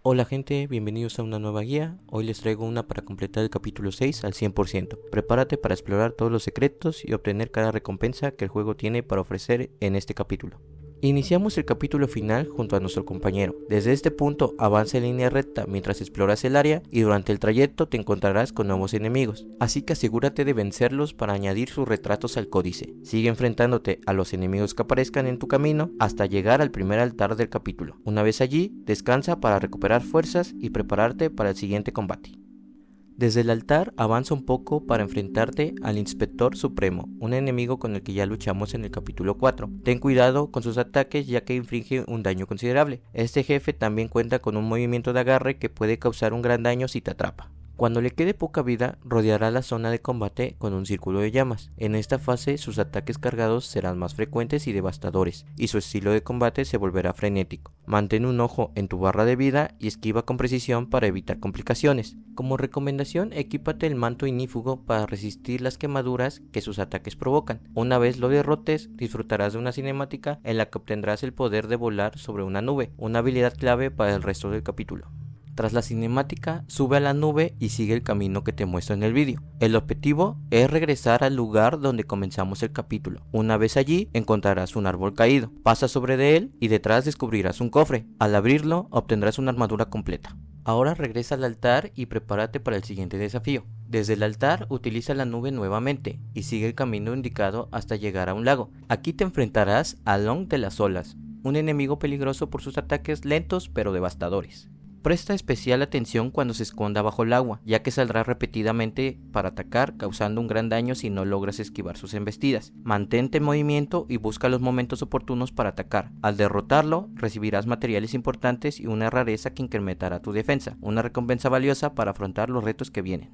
Hola gente, bienvenidos a una nueva guía. Hoy les traigo una para completar el capítulo 6 al 100%. Prepárate para explorar todos los secretos y obtener cada recompensa que el juego tiene para ofrecer en este capítulo. Iniciamos el capítulo final junto a nuestro compañero. Desde este punto avanza en línea recta mientras exploras el área y durante el trayecto te encontrarás con nuevos enemigos, así que asegúrate de vencerlos para añadir sus retratos al códice. Sigue enfrentándote a los enemigos que aparezcan en tu camino hasta llegar al primer altar del capítulo. Una vez allí, descansa para recuperar fuerzas y prepararte para el siguiente combate. Desde el altar avanza un poco para enfrentarte al Inspector Supremo, un enemigo con el que ya luchamos en el capítulo 4. Ten cuidado con sus ataques ya que inflige un daño considerable. Este jefe también cuenta con un movimiento de agarre que puede causar un gran daño si te atrapa. Cuando le quede poca vida, rodeará la zona de combate con un círculo de llamas. En esta fase sus ataques cargados serán más frecuentes y devastadores, y su estilo de combate se volverá frenético. Mantén un ojo en tu barra de vida y esquiva con precisión para evitar complicaciones. Como recomendación, equípate el manto ignífugo para resistir las quemaduras que sus ataques provocan. Una vez lo derrotes, disfrutarás de una cinemática en la que obtendrás el poder de volar sobre una nube, una habilidad clave para el resto del capítulo. Tras la cinemática, sube a la nube y sigue el camino que te muestro en el vídeo. El objetivo es regresar al lugar donde comenzamos el capítulo. Una vez allí, encontrarás un árbol caído. Pasa sobre de él y detrás descubrirás un cofre. Al abrirlo, obtendrás una armadura completa. Ahora regresa al altar y prepárate para el siguiente desafío. Desde el altar, utiliza la nube nuevamente y sigue el camino indicado hasta llegar a un lago. Aquí te enfrentarás a Long de las Olas, un enemigo peligroso por sus ataques lentos pero devastadores. Presta especial atención cuando se esconda bajo el agua, ya que saldrá repetidamente para atacar, causando un gran daño si no logras esquivar sus embestidas. Mantente en movimiento y busca los momentos oportunos para atacar. Al derrotarlo, recibirás materiales importantes y una rareza que incrementará tu defensa, una recompensa valiosa para afrontar los retos que vienen.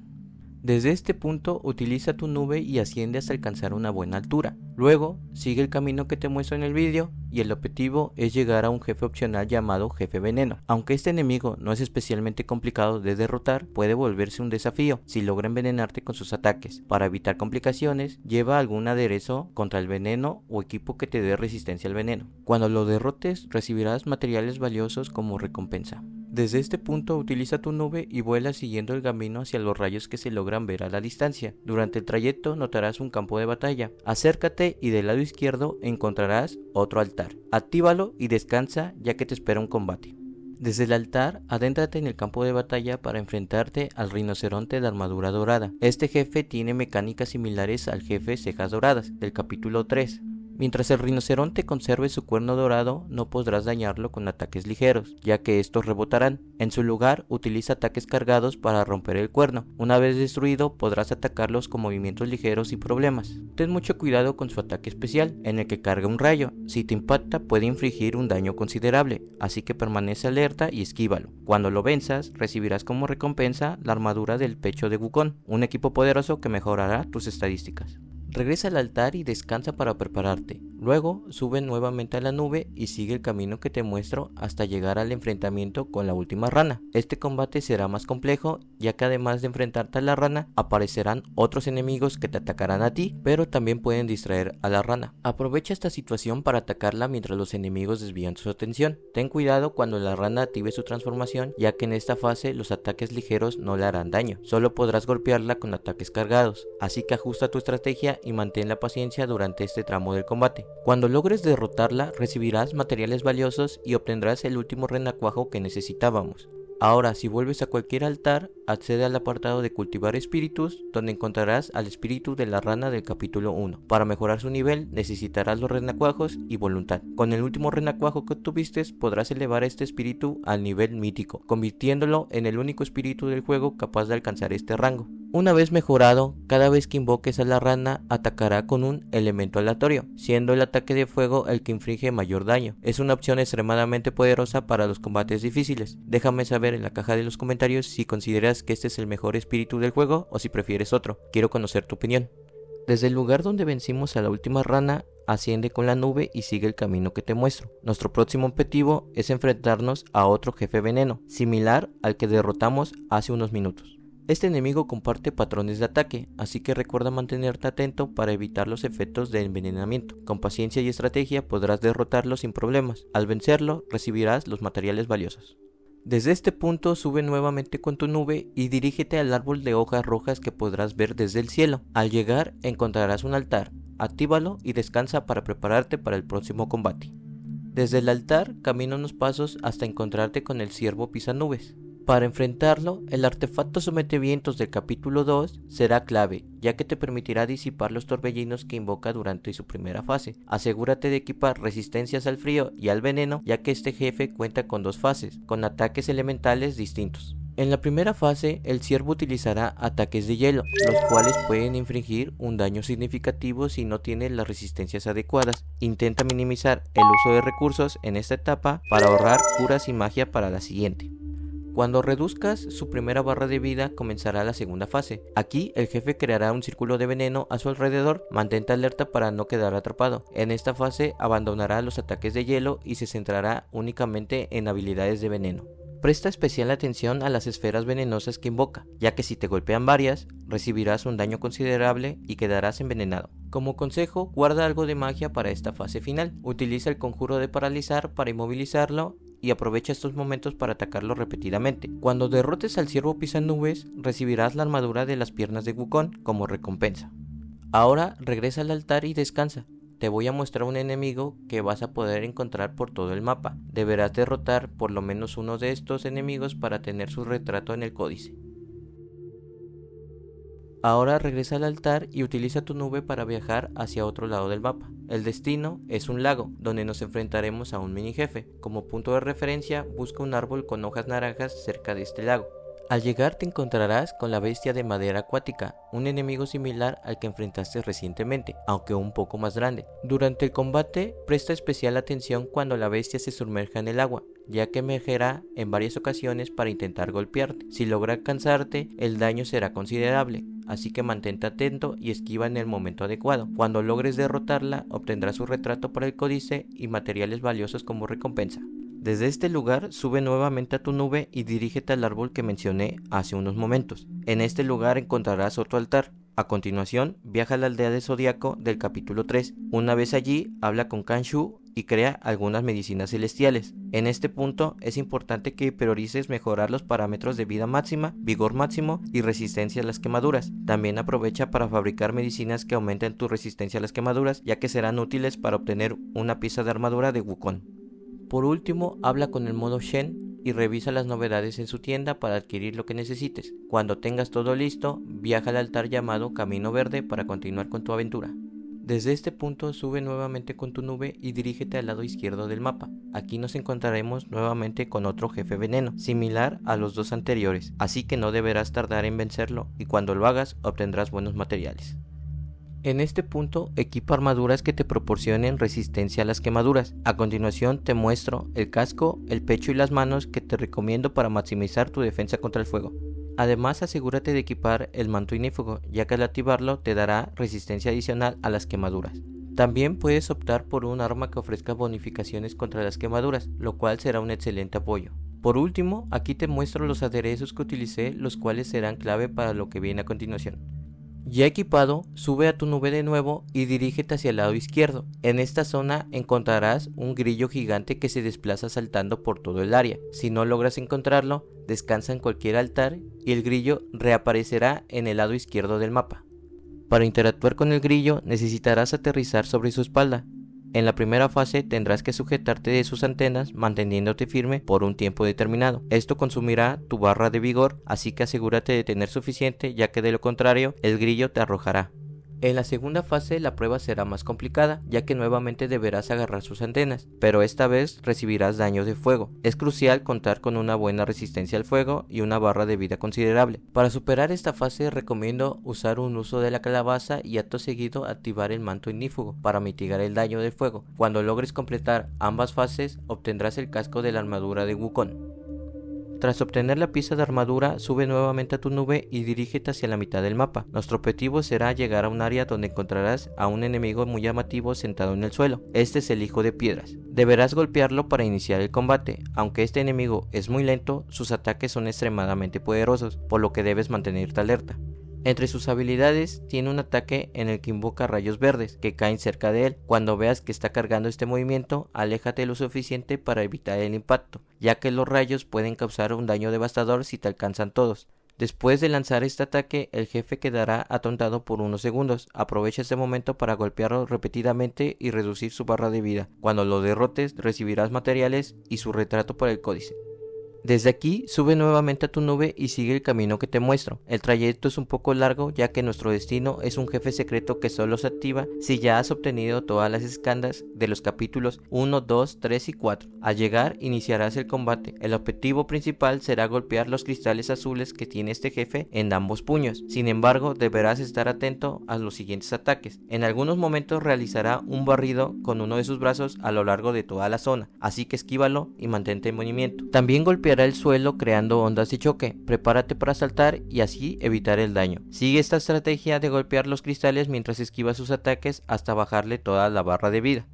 Desde este punto, utiliza tu nube y asciende hasta alcanzar una buena altura. Luego, sigue el camino que te muestro en el vídeo y el objetivo es llegar a un jefe opcional llamado Jefe Veneno. Aunque este enemigo no es especialmente complicado de derrotar, puede volverse un desafío si logra envenenarte con sus ataques. Para evitar complicaciones, lleva algún aderezo contra el veneno o equipo que te dé resistencia al veneno. Cuando lo derrotes, recibirás materiales valiosos como recompensa. Desde este punto utiliza tu nube y vuela siguiendo el camino hacia los rayos que se logran ver a la distancia. Durante el trayecto notarás un campo de batalla. Acércate y del lado izquierdo encontrarás otro altar. Actívalo y descansa ya que te espera un combate. Desde el altar, adéntrate en el campo de batalla para enfrentarte al rinoceronte de armadura dorada. Este jefe tiene mecánicas similares al jefe cejas doradas del capítulo 3. Mientras el rinoceronte conserve su cuerno dorado, no podrás dañarlo con ataques ligeros, ya que estos rebotarán. En su lugar, utiliza ataques cargados para romper el cuerno. Una vez destruido, podrás atacarlos con movimientos ligeros y problemas. Ten mucho cuidado con su ataque especial, en el que carga un rayo. Si te impacta, puede infligir un daño considerable, así que permanece alerta y esquívalo. Cuando lo venzas, recibirás como recompensa la armadura del pecho de Wukong, un equipo poderoso que mejorará tus estadísticas. Regresa al altar y descansa para prepararte. Luego sube nuevamente a la nube y sigue el camino que te muestro hasta llegar al enfrentamiento con la última rana. Este combate será más complejo ya que además de enfrentarte a la rana aparecerán otros enemigos que te atacarán a ti, pero también pueden distraer a la rana. Aprovecha esta situación para atacarla mientras los enemigos desvían su atención. Ten cuidado cuando la rana active su transformación, ya que en esta fase los ataques ligeros no le harán daño, solo podrás golpearla con ataques cargados, así que ajusta tu estrategia y mantén la paciencia durante este tramo del combate. Cuando logres derrotarla, recibirás materiales valiosos y obtendrás el último renacuajo que necesitábamos. Ahora, si vuelves a cualquier altar, accede al apartado de cultivar espíritus, donde encontrarás al espíritu de la rana del capítulo 1. Para mejorar su nivel, necesitarás los renacuajos y voluntad. Con el último renacuajo que obtuviste, podrás elevar este espíritu al nivel mítico, convirtiéndolo en el único espíritu del juego capaz de alcanzar este rango. Una vez mejorado, cada vez que invoques a la rana, atacará con un elemento aleatorio, siendo el ataque de fuego el que inflige mayor daño. Es una opción extremadamente poderosa para los combates difíciles. Déjame saber en la caja de los comentarios si consideras que este es el mejor espíritu del juego o si prefieres otro. Quiero conocer tu opinión. Desde el lugar donde vencimos a la última rana, asciende con la nube y sigue el camino que te muestro. Nuestro próximo objetivo es enfrentarnos a otro jefe veneno, similar al que derrotamos hace unos minutos. Este enemigo comparte patrones de ataque, así que recuerda mantenerte atento para evitar los efectos de envenenamiento. Con paciencia y estrategia podrás derrotarlo sin problemas. Al vencerlo, recibirás los materiales valiosos. Desde este punto sube nuevamente con tu nube y dirígete al árbol de hojas rojas que podrás ver desde el cielo. Al llegar encontrarás un altar, actívalo y descansa para prepararte para el próximo combate. Desde el altar camina unos pasos hasta encontrarte con el ciervo pisanubes. Para enfrentarlo, el artefacto sometevientos del capítulo 2 será clave, ya que te permitirá disipar los torbellinos que invoca durante su primera fase. Asegúrate de equipar resistencias al frío y al veneno, ya que este jefe cuenta con 2 fases, con ataques elementales distintos. En la primera fase, el ciervo utilizará ataques de hielo, los cuales pueden infligir un daño significativo si no tiene las resistencias adecuadas. Intenta minimizar el uso de recursos en esta etapa para ahorrar curas y magia para la siguiente. Cuando reduzcas su primera barra de vida, comenzará la segunda fase. Aquí el jefe creará un círculo de veneno a su alrededor. Mantente alerta para no quedar atrapado. En esta fase abandonará los ataques de hielo y se centrará únicamente en habilidades de veneno. Presta especial atención a las esferas venenosas que invoca, ya que si te golpean varias, recibirás un daño considerable y quedarás envenenado. Como consejo, guarda algo de magia para esta fase final. Utiliza el conjuro de paralizar para inmovilizarlo y aprovecha estos momentos para atacarlo repetidamente. Cuando derrotes al ciervo pisanubes, recibirás la armadura de las piernas de Wukong como recompensa. Ahora regresa al altar y descansa. Te voy a mostrar un enemigo que vas a poder encontrar por todo el mapa. Deberás derrotar por lo menos uno de estos enemigos para tener su retrato en el códice. Ahora regresa al altar y utiliza tu nube para viajar hacia otro lado del mapa. El destino es un lago, donde nos enfrentaremos a un mini jefe. Como punto de referencia, busca un árbol con hojas naranjas cerca de este lago. Al llegar te encontrarás con la bestia de madera acuática, un enemigo similar al que enfrentaste recientemente, aunque un poco más grande. Durante el combate, presta especial atención cuando la bestia se sumerja en el agua, ya que emergerá en varias ocasiones para intentar golpearte. Si logra alcanzarte, el daño será considerable, así que mantente atento y esquiva en el momento adecuado. Cuando logres derrotarla, obtendrás su retrato para el códice y materiales valiosos como recompensa. Desde este lugar, sube nuevamente a tu nube y dirígete al árbol que mencioné hace unos momentos. En este lugar encontrarás otro altar. A continuación, viaja a la aldea de Zodíaco del capítulo 3. Una vez allí, habla con Khonshu y crea algunas medicinas celestiales. En este punto, es importante que priorices mejorar los parámetros de vida máxima, vigor máximo y resistencia a las quemaduras. También aprovecha para fabricar medicinas que aumenten tu resistencia a las quemaduras, ya que serán útiles para obtener una pieza de armadura de Wukong. Por último, habla con el modo Shen y revisa las novedades en su tienda para adquirir lo que necesites. Cuando tengas todo listo, viaja al altar llamado Camino Verde para continuar con tu aventura. Desde este punto sube nuevamente con tu nube y dirígete al lado izquierdo del mapa. Aquí nos encontraremos nuevamente con otro jefe veneno, similar a los 2 anteriores, así que no deberás tardar en vencerlo y cuando lo hagas obtendrás buenos materiales. En este punto, equipa armaduras que te proporcionen resistencia a las quemaduras. A continuación te muestro el casco, el pecho y las manos que te recomiendo para maximizar tu defensa contra el fuego. Además, asegúrate de equipar el manto ignífugo, ya que al activarlo te dará resistencia adicional a las quemaduras. También puedes optar por un arma que ofrezca bonificaciones contra las quemaduras, lo cual será un excelente apoyo. Por último, aquí te muestro los aderezos que utilicé, los cuales serán clave para lo que viene a continuación. Ya equipado, sube a tu nube de nuevo y dirígete hacia el lado izquierdo. En esta zona encontrarás un grillo gigante que se desplaza saltando por todo el área. Si no logras encontrarlo, descansa en cualquier altar y el grillo reaparecerá en el lado izquierdo del mapa. Para interactuar con el grillo necesitarás aterrizar sobre su espalda. En la primera fase tendrás que sujetarte de sus antenas manteniéndote firme por un tiempo determinado. Esto consumirá tu barra de vigor, así que asegúrate de tener suficiente, ya que de lo contrario el grillo te arrojará. En la segunda fase la prueba será más complicada, ya que nuevamente deberás agarrar sus antenas, pero esta vez recibirás daños de fuego. Es crucial contar con una buena resistencia al fuego y una barra de vida considerable. Para superar esta fase recomiendo usar un uso de la calabaza y acto seguido activar el manto ignífugo para mitigar el daño del fuego. Cuando logres completar ambas fases obtendrás el casco de la armadura de Wukong. Tras obtener la pieza de armadura, sube nuevamente a tu nube y dirígete hacia la mitad del mapa. Nuestro objetivo será llegar a un área donde encontrarás a un enemigo muy llamativo sentado en el suelo. Este es el Hijo de Piedras. Deberás golpearlo para iniciar el combate. Aunque este enemigo es muy lento, sus ataques son extremadamente poderosos, por lo que debes mantenerte alerta. Entre sus habilidades tiene un ataque en el que invoca rayos verdes que caen cerca de él. Cuando veas que está cargando este movimiento, aléjate lo suficiente para evitar el impacto, ya que los rayos pueden causar un daño devastador si te alcanzan todos. Después de lanzar este ataque, el jefe quedará atontado por unos segundos. Aprovecha este momento para golpearlo repetidamente y reducir su barra de vida. Cuando lo derrotes, recibirás materiales y su retrato por el códice. Desde aquí, sube nuevamente a tu nube y sigue el camino que te muestro. El trayecto es un poco largo, ya que nuestro destino es un jefe secreto que solo se activa si ya has obtenido todas las escandas de los capítulos 1, 2, 3 y 4. Al llegar, iniciarás el combate. El objetivo principal será golpear los cristales azules que tiene este jefe en ambos puños. Sin embargo, deberás estar atento a los siguientes ataques. En algunos momentos realizará un barrido con uno de sus brazos a lo largo de toda la zona, así que esquívalo y mantente en movimiento. También golpeará el suelo creando ondas de choque. Prepárate para saltar y así evitar el daño. Sigue esta estrategia de golpear los cristales mientras esquiva sus ataques hasta bajarle toda la barra de vida.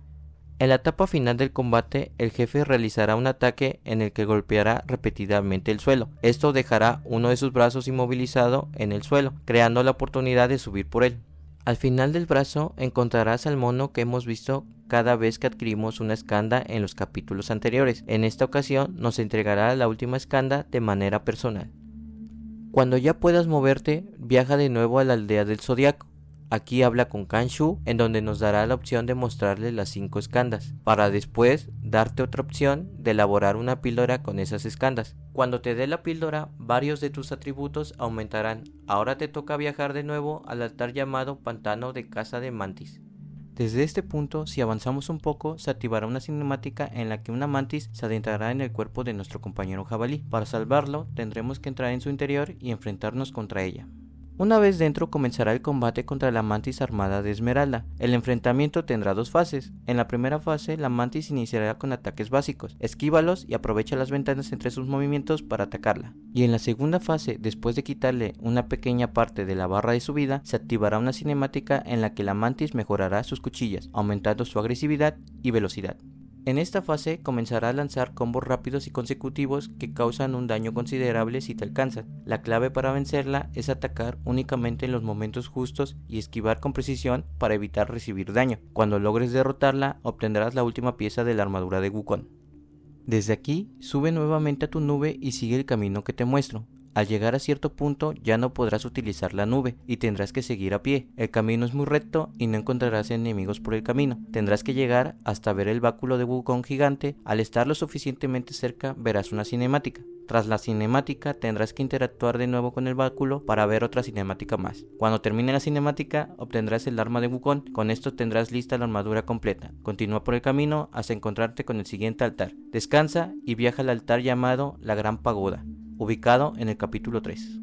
En la etapa final del combate, el jefe realizará un ataque en el que golpeará repetidamente el suelo. Esto dejará uno de sus brazos inmovilizado en el suelo, creando la oportunidad de subir por él. Al final del brazo encontrarás al mono que hemos visto cada vez que adquirimos una escanda en los capítulos anteriores. En esta ocasión nos entregará la última escanda de manera personal. Cuando ya puedas moverte, viaja de nuevo a la aldea del Zodiaco. Aquí habla con Khonshu, en donde nos dará la opción de mostrarle las 5 escandas, para después darte otra opción de elaborar una píldora con esas escandas. Cuando te dé la píldora, varios de tus atributos aumentarán. Ahora te toca viajar de nuevo al altar llamado Pantano de Casa de Mantis. Desde este punto, si avanzamos un poco, se activará una cinemática en la que una mantis se adentrará en el cuerpo de nuestro compañero jabalí. Para salvarlo, tendremos que entrar en su interior y enfrentarnos contra ella. Una vez dentro comenzará el combate contra la mantis armada de Esmeralda. El enfrentamiento tendrá 2 fases. En la primera fase, la mantis iniciará con ataques básicos. Esquívalos y aprovecha las ventanas entre sus movimientos para atacarla. Y en la segunda fase, después de quitarle una pequeña parte de la barra de su vida, se activará una cinemática en la que la mantis mejorará sus cuchillas, aumentando su agresividad y velocidad. En esta fase comenzará a lanzar combos rápidos y consecutivos que causan un daño considerable si te alcanzan. La clave para vencerla es atacar únicamente en los momentos justos y esquivar con precisión para evitar recibir daño. Cuando logres derrotarla, obtendrás la última pieza de la armadura de Wukong. Desde aquí, sube nuevamente a tu nube y sigue el camino que te muestro. Al llegar a cierto punto ya no podrás utilizar la nube y tendrás que seguir a pie. El camino es muy recto y no encontrarás enemigos por el camino. Tendrás que llegar hasta ver el báculo de Wukong gigante. Al estar lo suficientemente cerca verás una cinemática. Tras la cinemática tendrás que interactuar de nuevo con el báculo para ver otra cinemática más. Cuando termine la cinemática obtendrás el arma de Wukong. Con esto tendrás lista la armadura completa. Continúa por el camino hasta encontrarte con el siguiente altar. Descansa y viaja al altar llamado la Gran Pagoda, ubicado en el capítulo 3.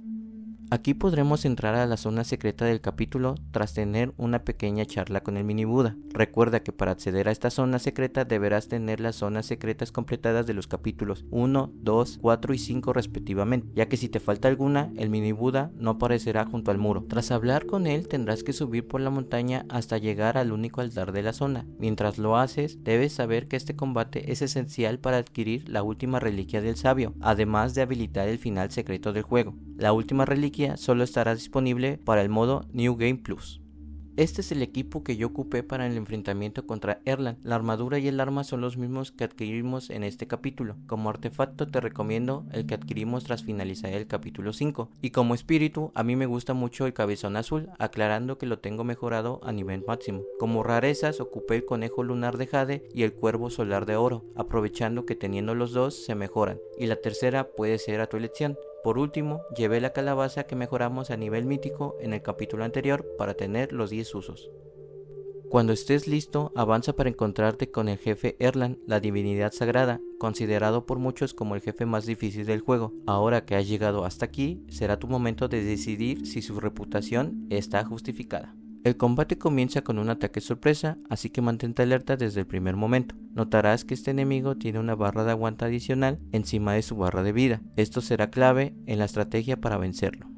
Aquí podremos entrar a la zona secreta del capítulo tras tener una pequeña charla con el mini Buda. Recuerda que para acceder a esta zona secreta deberás tener las zonas secretas completadas de los capítulos 1, 2, 4 y 5 respectivamente, ya que si te falta alguna, el mini Buda no aparecerá junto al muro. Tras hablar con él tendrás que subir por la montaña hasta llegar al único altar de la zona. Mientras lo haces, debes saber que este combate es esencial para adquirir la última reliquia del sabio, además de habilitar el final secreto del juego. La última reliquia solo estará disponible para el modo New Game Plus. Este es el equipo que yo ocupé para el enfrentamiento contra Erland. La armadura y el arma son los mismos que adquirimos en este capítulo. Como artefacto te recomiendo el que adquirimos tras finalizar el capítulo 5. Y como espíritu, a mí me gusta mucho el cabezón azul, aclarando que lo tengo mejorado a nivel máximo. Como rarezas ocupé el conejo lunar de jade y el cuervo solar de oro, aprovechando que teniendo los dos se mejoran. Y la tercera puede ser a tu elección. Por último, llevé la calabaza que mejoramos a nivel mítico en el capítulo anterior para tener los 10 usos. Cuando estés listo, avanza para encontrarte con el jefe Erland, la divinidad sagrada, considerado por muchos como el jefe más difícil del juego. Ahora que has llegado hasta aquí, será tu momento de decidir si su reputación está justificada. El combate comienza con un ataque sorpresa, así que mantente alerta desde el primer momento. Notarás que este enemigo tiene una barra de aguante adicional encima de su barra de vida. Esto será clave en la estrategia para vencerlo.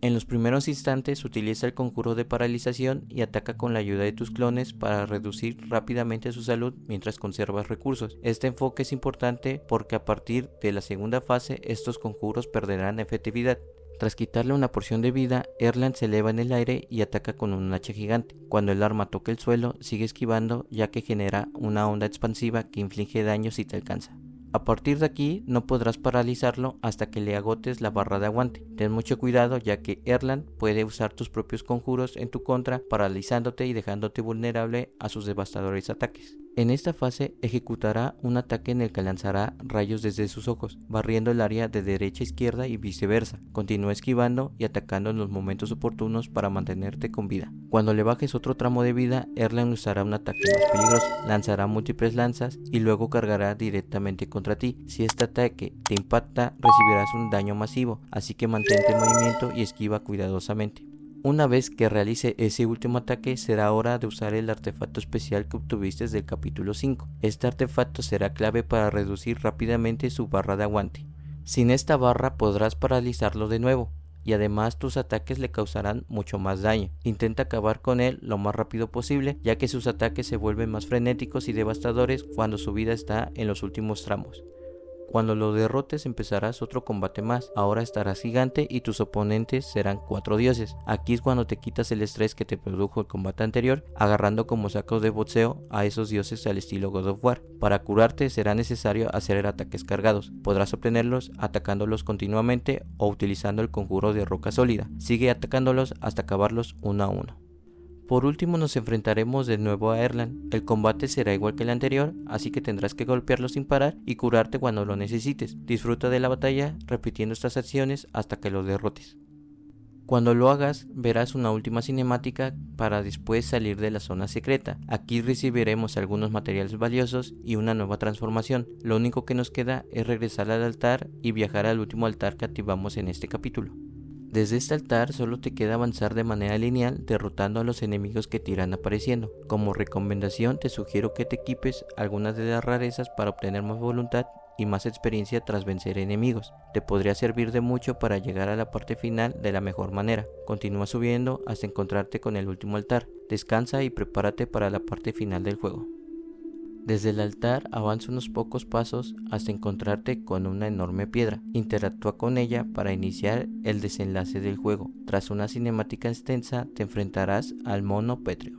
En los primeros instantes utiliza el conjuro de paralización y ataca con la ayuda de tus clones para reducir rápidamente su salud mientras conservas recursos. Este enfoque es importante porque a partir de la segunda fase estos conjuros perderán efectividad. Tras quitarle una porción de vida, Erland se eleva en el aire y ataca con un hacha gigante. Cuando el arma toca el suelo, sigue esquivando ya que genera una onda expansiva que inflige daño si te alcanza. A partir de aquí no podrás paralizarlo hasta que le agotes la barra de aguante. Ten mucho cuidado ya que Erland puede usar tus propios conjuros en tu contra, paralizándote y dejándote vulnerable a sus devastadores ataques. En esta fase ejecutará un ataque en el que lanzará rayos desde sus ojos, barriendo el área de derecha a izquierda y viceversa. Continúa esquivando y atacando en los momentos oportunos para mantenerte con vida. Cuando le bajes otro tramo de vida, Erland usará un ataque más peligroso, lanzará múltiples lanzas y luego cargará directamente contra ti. Si este ataque te impacta, recibirás un daño masivo, así que mantente en movimiento y esquiva cuidadosamente. Una vez que realice ese último ataque, será hora de usar el artefacto especial que obtuviste del capítulo 5. Este artefacto será clave para reducir rápidamente su barra de aguante. Sin esta barra podrás paralizarlo de nuevo, y además tus ataques le causarán mucho más daño. Intenta acabar con él lo más rápido posible, ya que sus ataques se vuelven más frenéticos y devastadores cuando su vida está en los últimos tramos. Cuando lo derrotes empezarás otro combate más. Ahora estarás gigante y tus oponentes serán 4 dioses. Aquí es cuando te quitas el estrés que te produjo el combate anterior, agarrando como sacos de boxeo a esos dioses al estilo God of War. Para curarte será necesario hacer ataques cargados. Podrás obtenerlos atacándolos continuamente o utilizando el conjuro de roca sólida. Sigue atacándolos hasta acabarlos uno a uno. Por último nos enfrentaremos de nuevo a Erland. El combate será igual que el anterior, así que tendrás que golpearlo sin parar y curarte cuando lo necesites. Disfruta de la batalla repitiendo estas acciones hasta que lo derrotes. Cuando lo hagas, verás una última cinemática para después salir de la zona secreta. Aquí recibiremos algunos materiales valiosos y una nueva transformación. Lo único que nos queda es regresar al altar y viajar al último altar que activamos en este capítulo. Desde este altar solo te queda avanzar de manera lineal derrotando a los enemigos que te irán apareciendo. Como recomendación te sugiero que te equipes algunas de las rarezas para obtener más voluntad y más experiencia tras vencer enemigos. Te podría servir de mucho para llegar a la parte final de la mejor manera. Continúa subiendo hasta encontrarte con el último altar. Descansa y prepárate para la parte final del juego. Desde el altar avanza unos pocos pasos hasta encontrarte con una enorme piedra. Interactúa con ella para iniciar el desenlace del juego. Tras una cinemática extensa te enfrentarás al mono pétreo.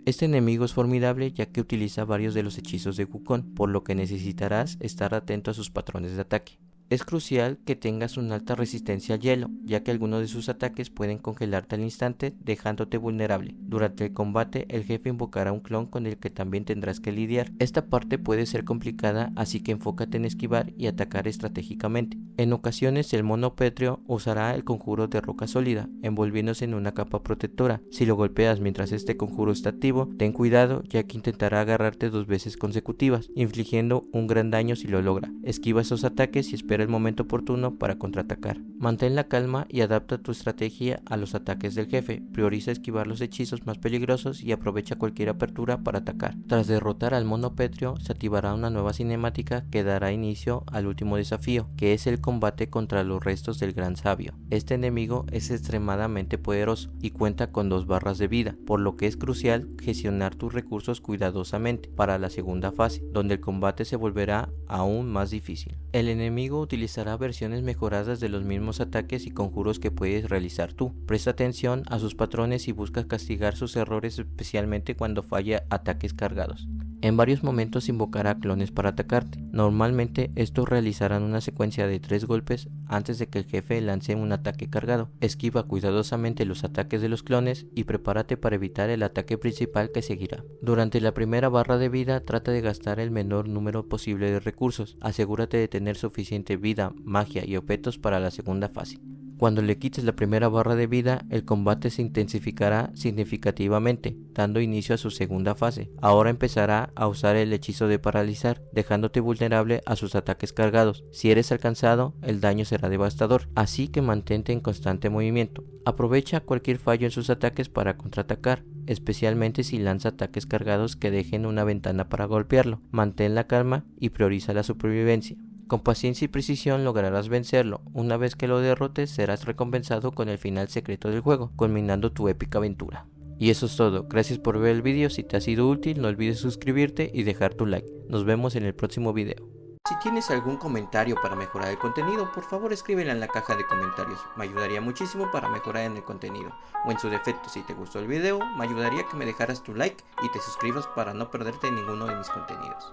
Este enemigo es formidable ya que utiliza varios de los hechizos de Wukong, por lo que necesitarás estar atento a sus patrones de ataque. Es crucial que tengas una alta resistencia al hielo, ya que algunos de sus ataques pueden congelarte al instante, dejándote vulnerable. Durante el combate, el jefe invocará un clon con el que también tendrás que lidiar. Esta parte puede ser complicada, así que enfócate en esquivar y atacar estratégicamente. En ocasiones, el mono pétreo usará el conjuro de roca sólida, envolviéndose en una capa protectora. Si lo golpeas mientras este conjuro está activo, ten cuidado, ya que intentará agarrarte 2 veces consecutivas, infligiendo un gran daño si lo logra. Esquiva esos ataques y espera el momento oportuno para contraatacar. Mantén la calma y adapta tu estrategia a los ataques del jefe. Prioriza esquivar los hechizos más peligrosos y aprovecha cualquier apertura para atacar. Tras derrotar al mono pétreo, se activará una nueva cinemática que dará inicio al último desafío, que es el combate contra los restos del gran sabio. Este enemigo es extremadamente poderoso y cuenta con 2 barras de vida, por lo que es crucial gestionar tus recursos cuidadosamente para la segunda fase, donde el combate se volverá aún más difícil. El enemigo utilizará versiones mejoradas de los mismos ataques y conjuros que puedes realizar tú. Presta atención a sus patrones y busca castigar sus errores, especialmente cuando falla ataques cargados. En varios momentos invocará clones para atacarte. Normalmente estos realizarán una secuencia de 3 golpes antes de que el jefe lance un ataque cargado. Esquiva cuidadosamente los ataques de los clones y prepárate para evitar el ataque principal que seguirá. Durante la primera barra de vida trata de gastar el menor número posible de recursos. Asegúrate de tener suficiente vida, magia y objetos para la segunda fase. Cuando le quites la primera barra de vida, el combate se intensificará significativamente, dando inicio a su segunda fase. Ahora empezará a usar el hechizo de paralizar, dejándote vulnerable a sus ataques cargados. Si eres alcanzado, el daño será devastador, así que mantente en constante movimiento. Aprovecha cualquier fallo en sus ataques para contraatacar, especialmente si lanza ataques cargados que dejen una ventana para golpearlo. Mantén la calma y prioriza la supervivencia. Con paciencia y precisión lograrás vencerlo. Una vez que lo derrotes, serás recompensado con el final secreto del juego, culminando tu épica aventura. Y eso es todo. Gracias por ver el vídeo. Si te ha sido útil, no olvides suscribirte y dejar tu like. Nos vemos en el próximo video. Si tienes algún comentario para mejorar el contenido, por favor escríbelo en la caja de comentarios, me ayudaría muchísimo para mejorar en el contenido. O en su defecto, si te gustó el video, me ayudaría que me dejaras tu like y te suscribas para no perderte ninguno de mis contenidos.